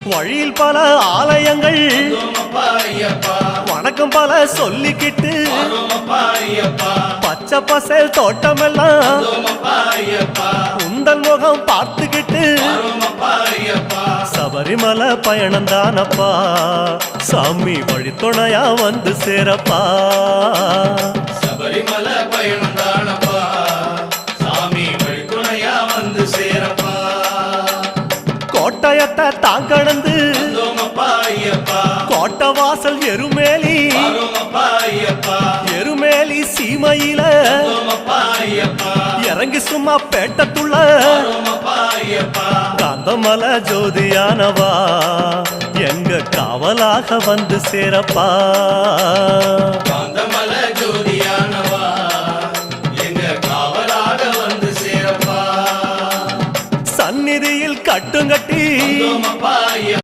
வழியில் பல ஆலயங்கள் வணக்கம் பல சொல்லிக்கிட்டு பச்சை பசேல் தோட்டமெல்லாம் உந்தல் முகம் பார்த்துக்கிட்டு சபரிமலை பயணம் தானப்பா சாமி வழித்துணையா வந்து சேரப்பா. சபரிமலை பயணம் தானப்பா சாமி வழித்துணையா வந்து சேரப்பா. கோட்டயத்தை தாங்கடந்து கோட்டை வாசல் எருமேலி எருமேலி சீமையில இறங்கி சும்மா பேட்டத்துள்ள காந்தமலை ஜோதியானவா எங்க காவலாக வந்து சேரப்பா. காந்தமலை ஜோதியானவா எங்க காவலாக வந்து சேரப்பா. சந்நிதியில் கட்டுங்கட்டி